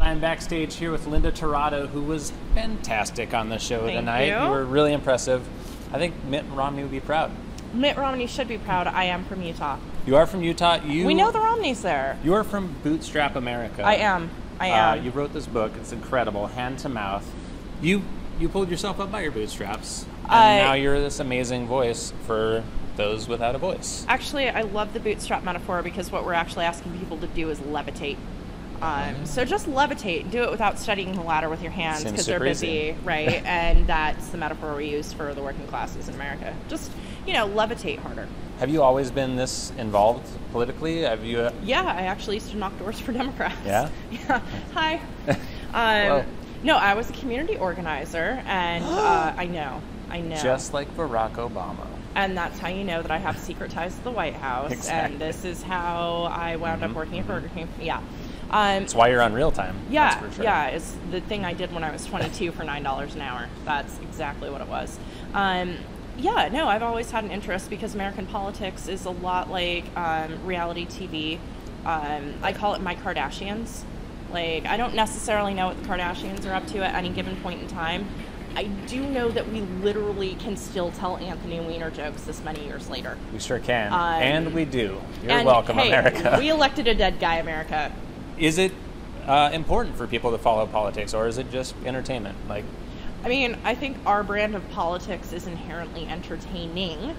I'm backstage here with Linda Tirado, who was fantastic on the show tonight. You. You were really impressive. I think Mitt Romney would be proud. Mitt Romney should be proud. I am from Utah. You are from Utah. We know the Romneys there. You are from Bootstrap America. I am. You wrote this book. It's incredible, hand to mouth. You pulled yourself up by your bootstraps, and now you're this amazing voice for those without a voice. Actually, I love the bootstrap metaphor because what we're actually asking people to do is levitate. So just levitate. Do it without studying the ladder with your hands because they're busy, easy. right? And that's the metaphor we use for the working classes in America. Just, levitate harder. Have you always been this involved politically? Have you? Yeah, I actually used to knock doors for Democrats. Yeah? Yeah. Hi. No, I was a community organizer, and I know. Just like Barack Obama. And that's how you know that I have secret ties to the White House. Exactly. And this is how I wound up working at Burger King. Yeah. That's why you're on Real Time. Yeah, that's for sure. yeah. It's the thing I did when I was 22 for $9 an hour. That's exactly what it was. Yeah, no, I've always had an interest because American politics is a lot like reality TV. I call it my Kardashians. Like, I don't necessarily know what the Kardashians are up to at any given point in time. I do know that we literally can still tell Anthony Weiner jokes this many years later. We sure can. And we do. You're and, welcome, hey, America. We elected a dead guy, America. Is it important for people to follow politics, or is it just entertainment? I think our brand of politics is inherently entertaining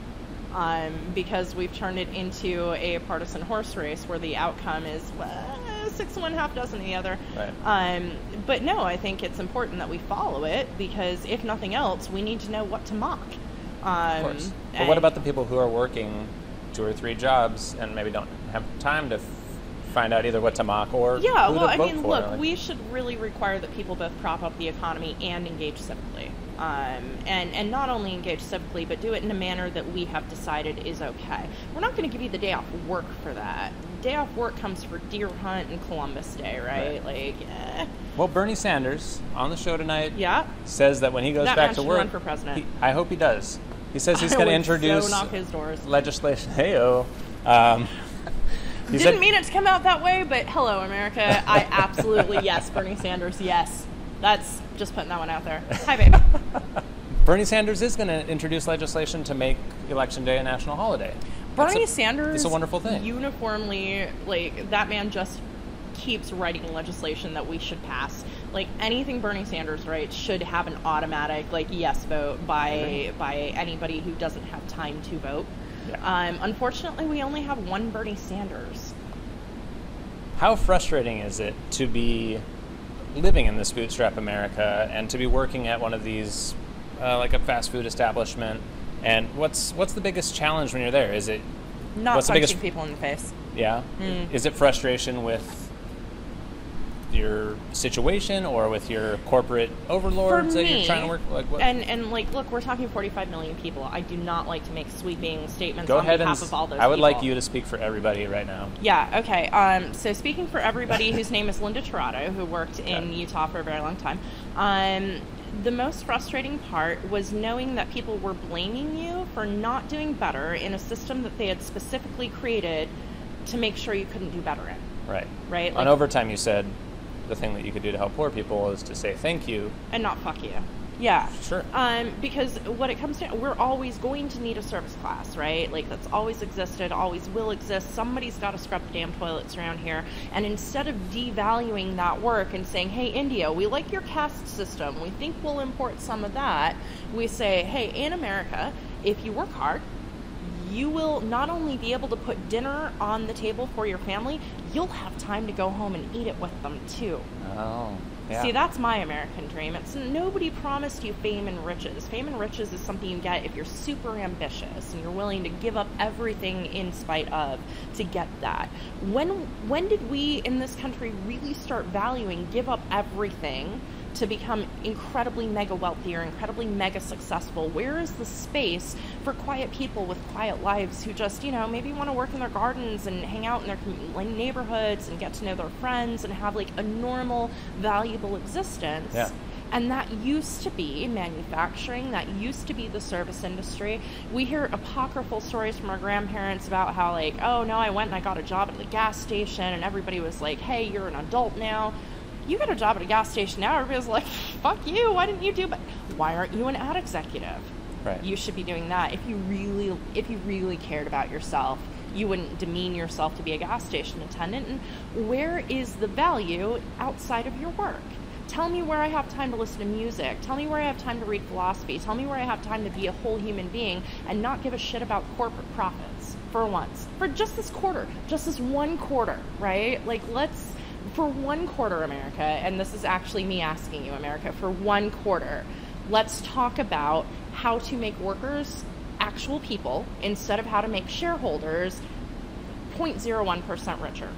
because we've turned it into a partisan horse race where the outcome is 6 of one, half dozen of the other. Right. But no, I think it's important that we follow it because if nothing else, we need to know what to mock. Of course. But what about the people who are working 2 or 3 jobs and maybe don't have time to find out either what to mock or who to vote for? Look, we should really require that people both prop up the economy and engage civically. And not only engage civically, but do it in a manner that we have decided is okay. We're not going to give you the day off work for that. Day off work comes for Deer Hunt and Columbus Day, right? Well, Bernie Sanders on the show tonight says that when he goes back to work, run for president. I hope he does. He says he's going to introduce knock his doors. legislation. Hey-o. Didn't mean it to come out that way, but hello, America. I absolutely, yes, Bernie Sanders, yes. That's just putting that one out there. Hi, babe. Bernie Sanders is going to introduce legislation to make Election Day a national holiday. Bernie Sanders it's a wonderful thing. Uniformly, that man just keeps writing legislation that we should pass. Anything Bernie Sanders writes should have an automatic, yes vote by anybody who doesn't have time to vote. Yeah. Unfortunately, we only have one Bernie Sanders. How frustrating is it to be living in this Bootstrap America and to be working at one of these, like a fast food establishment? And what's the biggest challenge when you're there? Is it not punching people in the face? Yeah. Is it frustration with your situation or with your corporate overlords that you're trying to work what? And look, we're talking 45 million people. I do not like to make sweeping statements Go on ahead behalf of all those I would people. like you to speak for everybody right now. Yeah, okay. So speaking for everybody whose name is Linda Tirado, who worked in Utah for a very long time, the most frustrating part was knowing that people were blaming you for not doing better in a system that they had specifically created to make sure you couldn't do better in. Right. Right? On overtime, you said the thing that you could do to help poor people is to say thank you. And not fuck you. Yeah. Sure. Because what it comes to, we're always going to need a service class, right? That's always existed, always will exist. Somebody's got to scrub the damn toilets around here. And instead of devaluing that work and saying, hey, India, we like your caste system. We think we'll import some of that. We say, hey, in America, if you work hard, you will not only be able to put dinner on the table for your family, you'll have time to go home and eat it with them too. Oh, yeah. See, that's my American dream. It's nobody promised you fame and riches. Fame and riches is something you get if you're super ambitious and you're willing to give up everything in spite of to get that. When did we in this country really start valuing give up everything to become incredibly mega wealthy or incredibly mega successful? Where is the space for quiet people with quiet lives who just, maybe want to work in their gardens and hang out in their neighborhoods and get to know their friends and have a normal, valuable existence? Yeah. And that used to be manufacturing, that used to be the service industry. We hear apocryphal stories from our grandparents about how oh no, I went and I got a job at the gas station and everybody was like, hey, you're an adult now. you got a job at a gas station now, everybody's like, fuck you, why didn't you do, but why aren't you an ad executive? Right. You should be doing that. If you really cared about yourself, you wouldn't demean yourself to be a gas station attendant. And where is the value outside of your work? Tell me where I have time to listen to music. Tell me where I have time to read philosophy. Tell me where I have time to be a whole human being and not give a shit about corporate profits for once. For just this quarter, just this one quarter, right? Like, for one quarter, America, and this is actually me asking you, America, for one quarter, let's talk about how to make workers actual people instead of how to make shareholders 0.01% richer.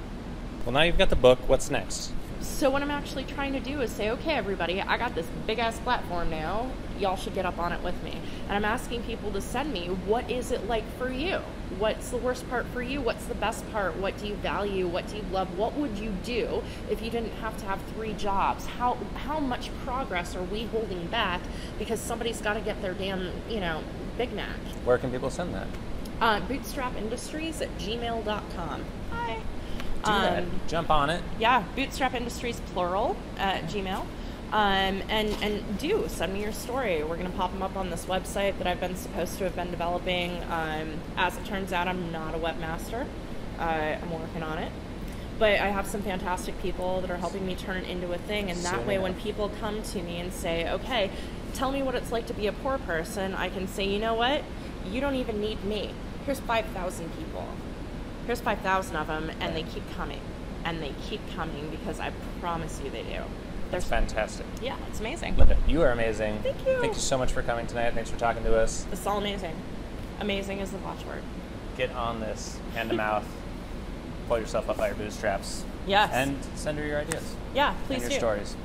Well, now you've got the book. What's next? So what I'm actually trying to do is say, okay, everybody, I got this big-ass platform now. Y'all should get up on it with me. And I'm asking people to send me, what is it like for you? What's the worst part for you? What's the best part? What do you value? What do you love? What would you do if you didn't have to have 3 jobs? How much progress are we holding back because somebody's got to get their damn, Big Mac? Where can people send that? Bootstrap Industries at gmail.com. Hi. Do that. Jump on it. Yeah, Bootstrap Industries plural at Gmail. And do send me your story. We're going to pop them up on this website that I've been supposed to have been developing. As it turns out, I'm not a webmaster. I'm working on it. But I have some fantastic people that are helping me turn it into a thing. And that way, when people come to me and say, okay, tell me what it's like to be a poor person, I can say, you know what? You don't even need me. Here's 5,000 people. Here's 5,000 of them, and they keep coming. And they keep coming because I promise you they do. That's fantastic. Yeah, it's amazing. Linda, you are amazing. Thank you. Thank you so much for coming tonight. Thanks for talking to us. It's all amazing. Amazing is the watchword. Get on this, hand to mouth. Pull yourself up by your bootstraps. Yes. And send her your ideas. Yeah, please and your do. stories.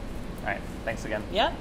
All right. Thanks again. Yep.